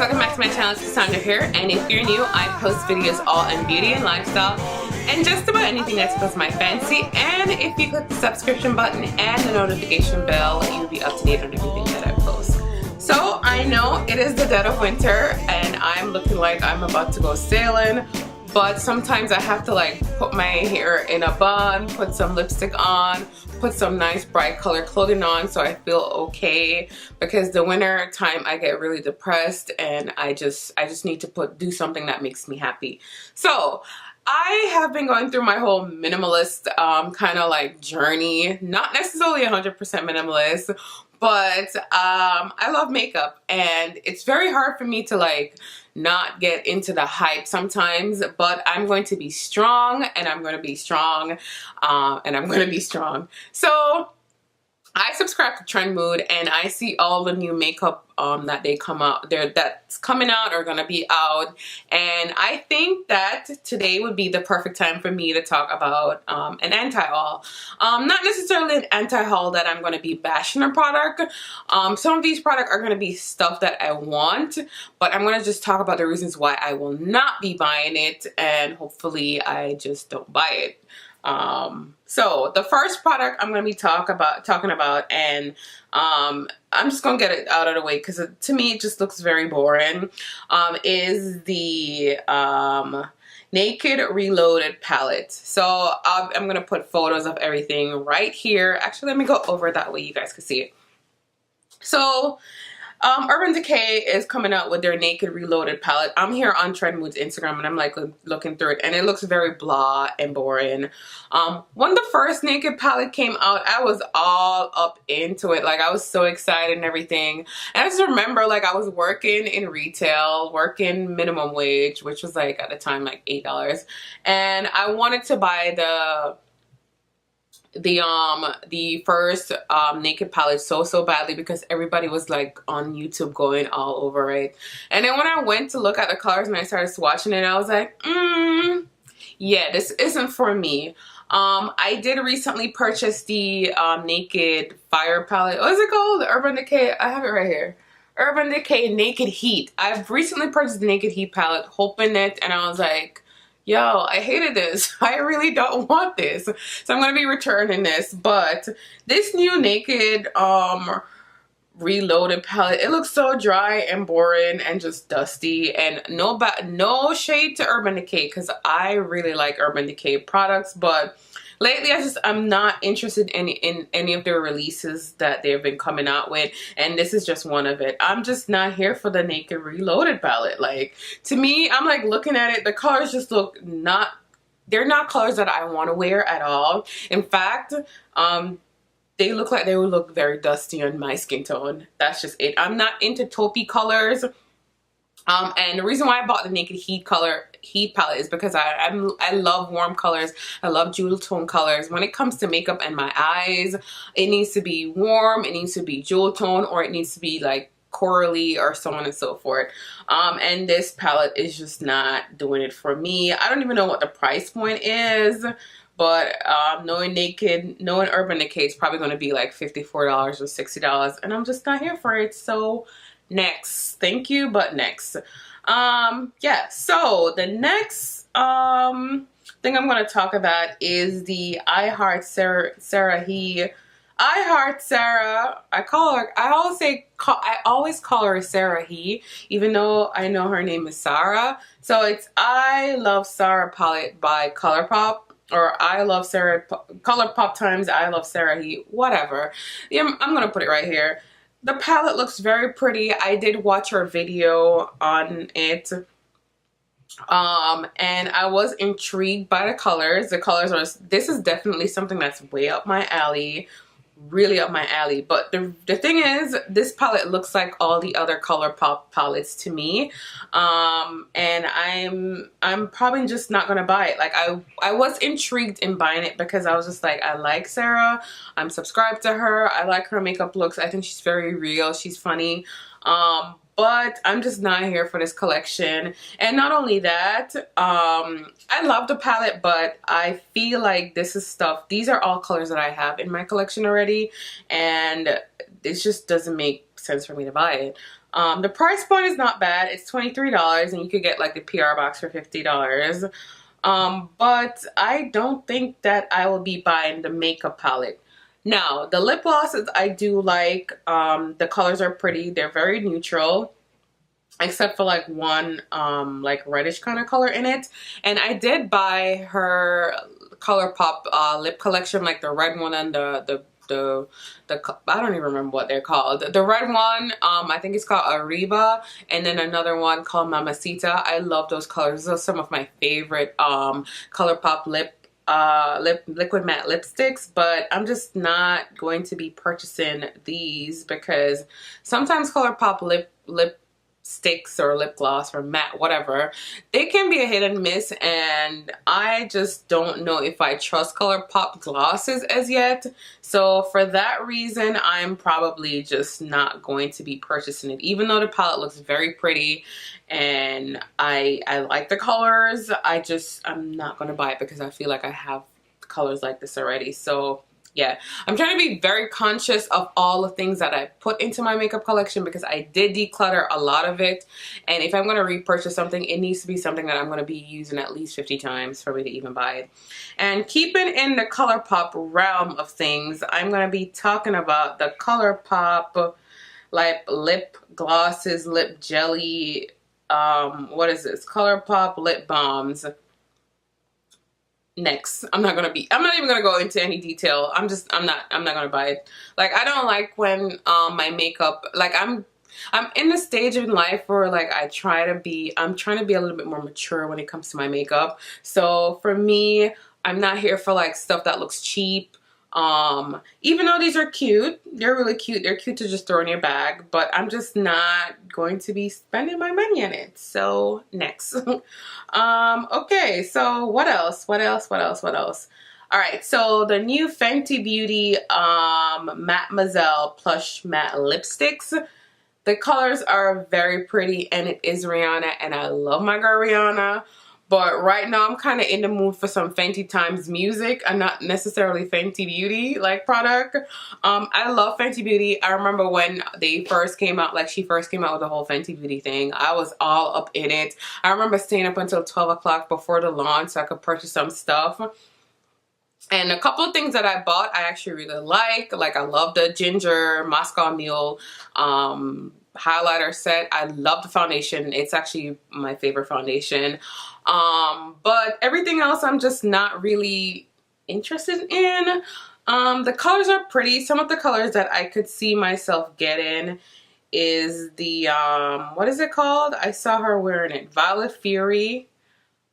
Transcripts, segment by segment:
welcome back to my channel. It's Kasandra here, and if you're new, I post videos all in beauty and lifestyle and just about anything that tickles my fancy. And if you click the subscription button and the notification bell, you'll be up to date on everything that I post. So I know it is the dead of winter and I'm looking like I'm about to go sailing, but sometimes I have to like put my hair in a bun, put some lipstick on, put some nice bright color clothing on so I feel okay, because the winter time I get really depressed and I just need to do something that makes me happy. So I have been going through my whole minimalist kind of like journey, not necessarily 100% minimalist, but I love makeup and it's very hard for me to like not get into the hype sometimes, but I'm going to be strong and I'm going to be strong and I'm going to be strong. So I subscribe to Trend Mood and I see all the new makeup that that's coming out or gonna be out, and I think that today would be the perfect time for me to talk about an anti-haul. Not necessarily an anti-haul that I'm gonna be bashing a product. Some of these products are gonna be stuff that I want, but I'm gonna just talk about the reasons why I will not be buying it, and hopefully I just don't buy it. So the first product I'm going to be talking about, and I'm just going to get it out of the way because to me it just looks very boring, is the Naked Reloaded palette. So I'm going to put photos of everything right here. Actually, let me go over that way you guys can see it. So Urban Decay is coming out with their Naked Reloaded palette. I'm here on Trend Mood's Instagram and I'm like looking through it and it looks very blah and boring. When the first Naked palette came out, I was all up into it. Like I was so excited and everything. And I just remember like I was working in retail, working minimum wage, which was like at the time like $8. And I wanted to buy the first Naked palette so badly because everybody was like on YouTube going all over it. And then when I went to look at the colors and I started swatching it, I was like, yeah, this isn't for me. I did recently purchase the Naked Fire palette. What is it called? Urban Decay. I have it right here. Urban Decay Naked Heat. I've recently purchased the Naked Heat palette, hoping it, and I was like, yo, I hated this. I really don't want this. So I'm going to be returning this. But this new Naked Reloaded palette, it looks so dry and boring and just dusty. And no shade to Urban Decay because I really like Urban Decay products. But lately I'm not interested in any of their releases that they've been coming out with, and this is just one of it. I'm just not here for the Naked Reloaded palette. Like, to me, I'm like looking at it, the colors just look they're not colors that I want to wear at all. In fact, they look like they would look very dusty on my skin tone. That's just it. I'm not into taupey colors. And the reason why I bought the Naked Heat palette is because I love warm colors. I love jewel tone colors. When it comes to makeup and my eyes, it needs to be warm, it needs to be jewel tone, or it needs to be like corally or so on and so forth. And this palette is just not doing it for me. I don't even know what the price point is, but knowing Urban Decay is probably going to be like $54 or $60, and I'm just not here for it. So next, thank you, but next. Yeah, so the next thing I'm going to talk about is the I Heart Sarah I always call her Sarah He, even though I know her name is Sarah. So it's I Love Sarah palette by ColourPop, or I Love Sarah ColourPop times I Love Sarah He, whatever. Yeah, I'm gonna put it right here. The palette looks very pretty. I did watch her video on it. And I was intrigued by the colors. The colors are, this is definitely something that's way up my alley. Really up my alley. But the thing is, this palette looks like all the other ColourPop palettes to me, and I'm probably just not gonna buy it. Like I was intrigued in buying it because I was just like, I like Sarah, I'm subscribed to her, I like her makeup looks, I think she's very real, she's funny, but I'm just not here for this collection. And not only that, I love the palette, but I feel like this is stuff, these are all colors that I have in my collection already, and it just doesn't make sense for me to buy it. The price point is not bad. It's $23, and you could get like the PR box for $50. But I don't think that I will be buying the makeup palette. Now, the lip glosses I do like. The colors are pretty. They're very neutral, except for like one like reddish kind of color in it. And I did buy her ColourPop lip collection, like the red one and the I don't even remember what they're called. The red one, I think it's called Arriba, and then another one called Mamacita. I love those colors. Those are some of my favorite ColourPop liquid matte lipsticks, but I'm just not going to be purchasing these because sometimes ColourPop lipsticks or lip gloss or matte, whatever, they can be a hit and miss, and I just don't know if I trust ColourPop glosses as yet. So for that reason, I'm probably just not going to be purchasing it, even though the palette looks very pretty and I like the colors. I'm not going to buy it because I feel like I have colors like this already. So yeah, I'm trying to be very conscious of all the things that I put into my makeup collection because I did declutter a lot of it. And if I'm going to repurchase something, it needs to be something that I'm going to be using at least 50 times for me to even buy it. And keeping in the ColourPop realm of things, I'm going to be talking about the ColourPop like lip glosses, lip jelly, what is this? ColourPop lip balms. Next, I'm not even gonna go into any detail. I'm not gonna buy it. Like, I don't like when my makeup, like I'm in the stage in life where like I'm trying to be a little bit more mature when it comes to my makeup. So for me, I'm not here for like stuff that looks cheap. Even though these are cute, they're really cute. They're cute to just throw in your bag, but I'm just not going to be spending my money on it. So next. Okay, so what else? All right, so the new Fenty Beauty Mademoiselle Plush Matte Lipsticks. The colors are very pretty, and it is Rihanna, and I love my girl Rihanna. But right now I'm kind of in the mood for some Fenty Times music and not necessarily Fenty Beauty like product. I love Fenty Beauty. I remember when they first came out, like she first came out with the whole Fenty Beauty thing. I was all up in it. I remember staying up until 12 o'clock before the launch so I could purchase some stuff. And a couple of things that I bought I actually really like. Like, I love the Ginger Moscow Mule highlighter set. I love the foundation. It's actually my favorite foundation. But everything else I'm just not really interested in. The colors are pretty. Some of the colors that I could see myself getting is the what is it called? I saw her wearing it. Violet Fury.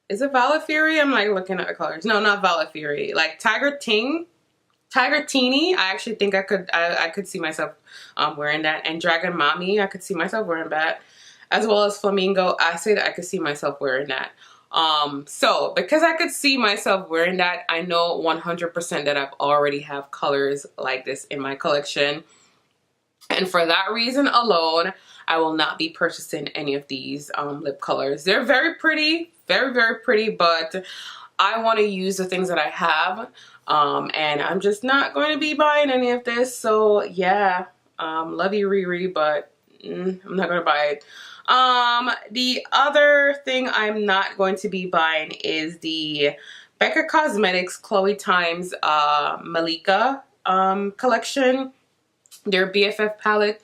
Is it Violet Fury? I'm like looking at the colors. No, not Violet Fury. Like Tiger Teeny. I actually think I could see myself wearing that. And Dragon Mommy, I could see myself wearing that. As well as Flamingo Acid, I could see myself wearing that. So because I could see myself wearing that, I know 100% that I've already have colors like this in my collection. And for that reason alone, I will not be purchasing any of these lip colors. They're very pretty, very, very pretty, but I want to use the things that I have. And I'm just not going to be buying any of this. So yeah, love you Riri, but I'm not going to buy it. The other thing I'm not going to be buying is the Becca Cosmetics Chloe Times Malika collection, their BFF palette.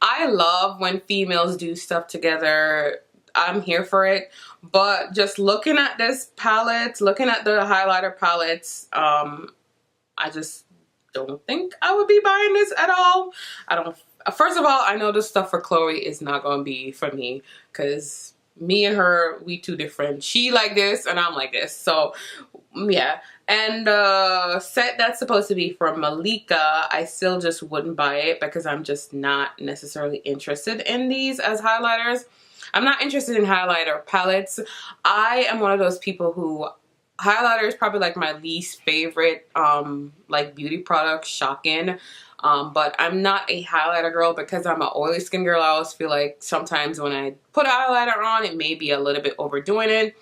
I love when females do stuff together. I'm here for it. But just looking at this palette, looking at the highlighter palettes, I just don't think I would be buying this at all. First of all, I know the stuff for Chloe is not going to be for me because me and her, we too different. She like this and I'm like this. So yeah. And the set that's supposed to be for Malika, I still just wouldn't buy it because I'm just not necessarily interested in these as highlighters. I'm not interested in highlighter palettes. I am one of those people who highlighter is probably like my least favorite like beauty product. Shocking. But I'm not a highlighter girl because I'm an oily skin girl. I always feel like sometimes when I put a highlighter on, it may be a little bit overdoing it.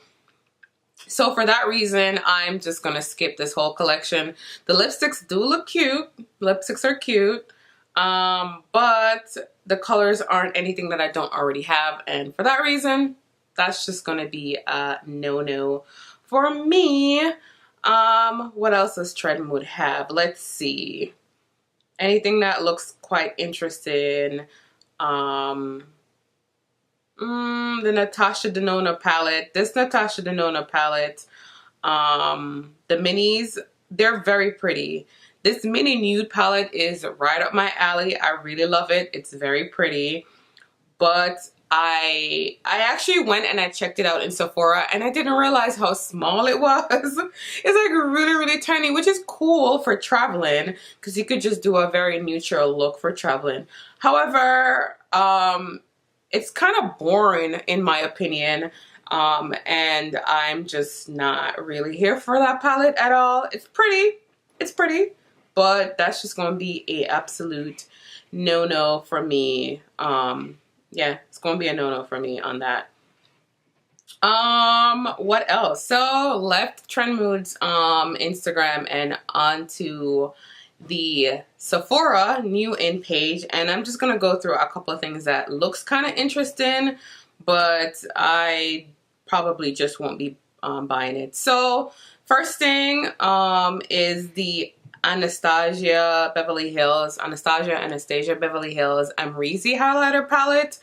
So for that reason, I'm just going to skip this whole collection. The lipsticks do look cute. Lipsticks are cute. But the colors aren't anything that I don't already have. And for that reason, that's just going to be a no-no for me. What else does Trend Mood have? Let's see. Anything that looks quite interesting. The Natasha Denona palette. This Natasha Denona palette, the minis, they're very pretty. This mini nude palette is right up my alley. I really love it. It's very pretty. But I actually went and I checked it out in Sephora and I didn't realize how small it was. It's like really, really tiny, which is cool for traveling because you could just do a very neutral look for traveling. However, it's kind of boring in my opinion. And I'm just not really here for that palette at all. It's pretty, but that's just going to be a absolute no-no for me. Yeah, it's going to be a no-no for me on that. What else? So left Trend Mood's Instagram and onto the Sephora new in page, and I'm just gonna go through a couple of things that looks kind of interesting, but I probably just won't be buying it. So first thing is the Anastasia Beverly Hills Amrezy highlighter palette.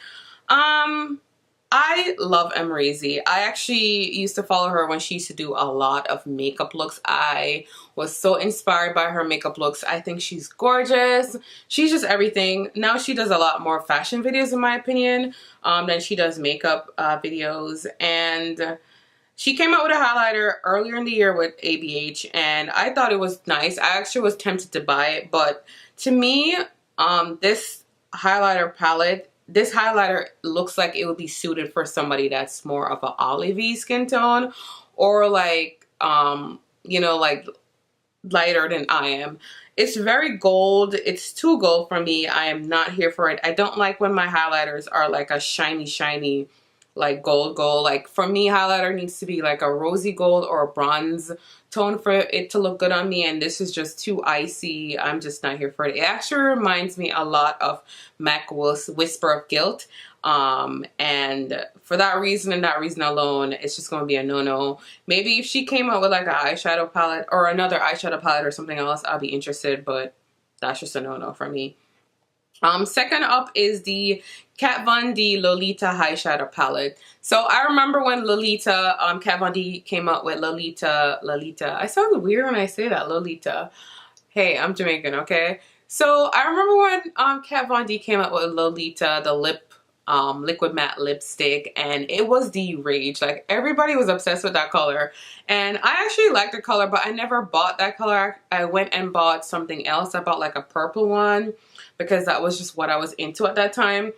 I love Amrezy. I actually used to follow her when she used to do a lot of makeup looks. I was so inspired by her makeup looks. I think she's gorgeous. She's just everything. Now she does a lot more fashion videos in my opinion than she does makeup videos. And she came out with a highlighter earlier in the year with ABH and I thought it was nice. I actually was tempted to buy it, but to me, this highlighter palette, this highlighter looks like it would be suited for somebody that's more of an olivey skin tone or like, you know, like lighter than I am. It's very gold. It's too gold for me. I am not here for it. I don't like when my highlighters are like a shiny, like gold. Like for me, highlighter needs to be like a rosy gold or a bronze tone for it to look good on me, and this is just too icy. I'm just not here for it. It actually reminds me a lot of MAC Whisper of Guilt, and for that reason and that reason alone, it's just going to be a no-no. Maybe if she came out with like an eyeshadow palette or another eyeshadow palette or something else, I'll be interested, but that's just a no-no for me. Second up is the Kat Von D Lolita Eyeshadow Palette. So I remember when Lolita, Kat Von D came out with Lolita. I sound weird when I say that, Lolita. Hey, I'm Jamaican, okay? So I remember when Kat Von D came out with Lolita, the liquid matte lipstick, and it was the rage. Like everybody was obsessed with that color, and I actually liked the color, but I never bought that color. I went and bought something else. I bought like a purple one because that was just what I was into at that time.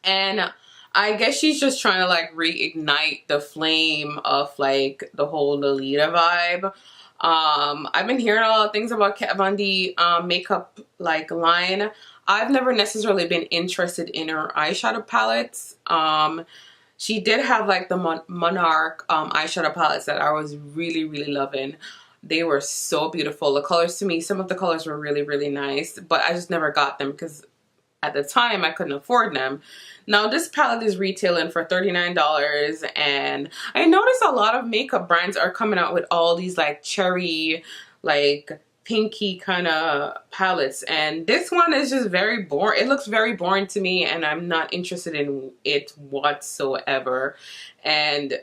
And I guess she's just trying to like reignite the flame of like the whole Lolita vibe. I've been hearing a lot of things about Kat Von D makeup like line. I've never necessarily been interested in her eyeshadow palettes. She did have like the Monarch eyeshadow palettes that I was really loving. They were so beautiful. The colors to me, some of the colors were really nice, but I just never got them because at the time I couldn't afford them. Now this palette is retailing for $39, and I noticed a lot of makeup brands are coming out with all these like cherry, like pinky kind of palettes, and this one is just very boring. It looks very boring to me, and I'm not interested in it whatsoever. And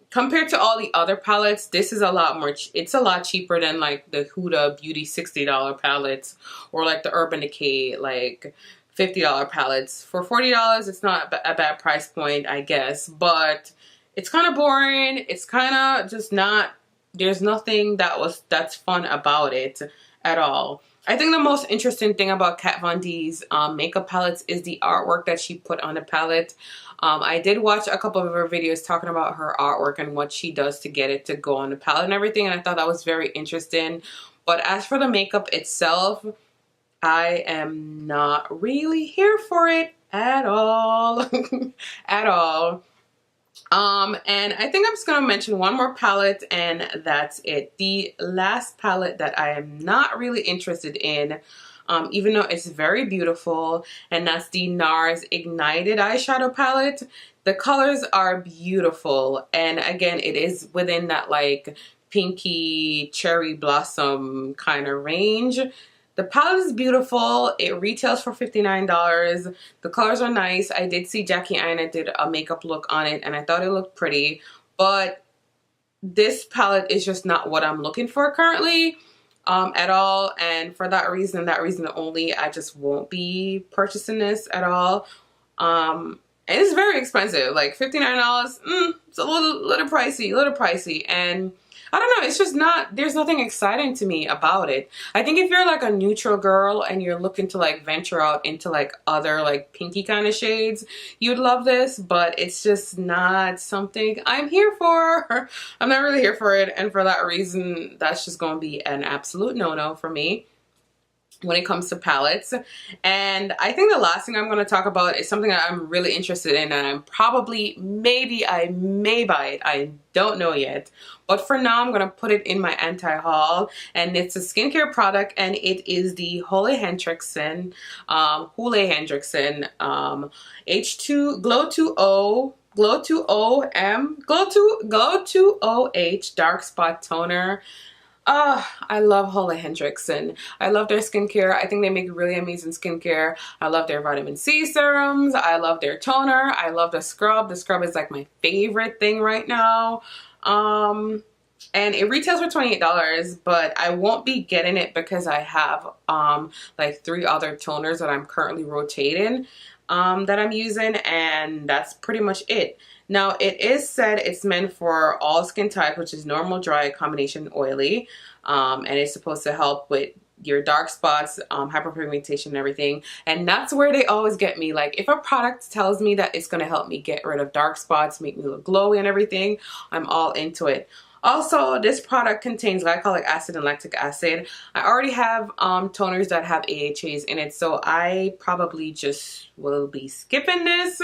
compared to all the other palettes, this is a lot more, it's a lot cheaper than like the Huda Beauty $60 palettes or like the Urban Decay like $50 palettes. For $40, it's not a bad price point, I guess, but it's kind of boring. It's kind of just not, there's nothing that's fun about it at all. I think the most interesting thing about Kat Von D's makeup palettes is the artwork that she put on the palette. I did watch a couple of her videos talking about her artwork and what she does to get it to go on the palette and everything, and I thought that was very interesting. But as for the makeup itself, I am not really here for it at all. At all. And I think I'm just gonna mention one more palette and that's it. The last palette that I am not really interested in, even though it's very beautiful, and that's the NARS Ignited eyeshadow palette. The colors are beautiful, and again, it is within that like pinky cherry blossom kind of range. The palette is beautiful. It retails for $59. The colors are nice. I did see Jackie Aina did a makeup look on it and I thought it looked pretty, but this palette is just not what I'm looking for currently at all. And for that reason only, I just won't be purchasing this at all. And it's very expensive, like $59. It's a little pricey, and I don't know, it's just not, there's nothing exciting to me about it. I think if you're like a neutral girl and you're looking to like venture out into like other like pinky kind of shades, you'd love this, but it's just not something I'm here for. I'm not really here for it, and for that reason, that's just going to be an absolute no-no for me when it comes to palettes. And I think the last thing I'm going to talk about is something that I'm really interested in, and I'm probably, maybe I may buy it. I don't know yet. But for now, I'm going to put it in my anti-haul, and it's a skincare product, and it is the Ole Henriksen H2 Glow 2 OH Dark Spot Toner. I love Ole Henriksen. I love their skincare. I think they make really amazing skincare. I love their vitamin C serums. I love their toner. I love the scrub. The scrub is like my favorite thing right now. And it retails for $28, but I won't be getting it because I have like 3 other toners that I'm currently rotating that I'm using, and that's pretty much it. Now, it is said it's meant for all skin type, which is normal, dry, combination, oily, and it's supposed to help with your dark spots, hyperpigmentation and everything. And that's where they always get me. Like, if a product tells me that it's going to help me get rid of dark spots, make me look glowy and everything, I'm all into it. Also, this product contains glycolic acid and lactic acid. I already have toners that have AHAs in it, so I probably just will be skipping this.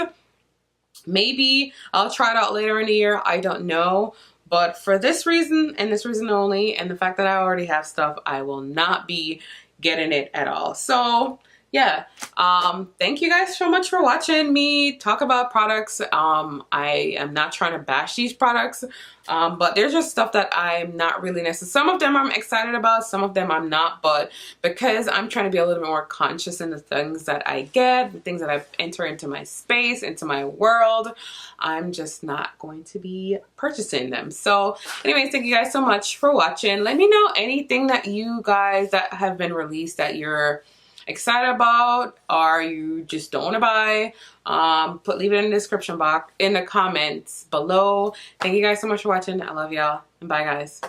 Maybe I'll try it out later in the year. I don't know. But for this reason and this reason only, and the fact that I already have stuff, I will not be getting it at all. So yeah, thank you guys so much for watching me talk about products. I am not trying to bash these products, but there's just stuff that I'm not really necessarily, some of them I'm excited about, some of them I'm not, but because I'm trying to be a little bit more conscious in the things that I get, the things that I enter into my space, into my world, I'm just not going to be purchasing them. So anyways, thank you guys so much for watching. Let me know anything that you guys that have been released that you're excited about or you just don't want to buy. Leave it in the description box, in the comments below. Thank you guys so much for watching. I love y'all, and bye guys.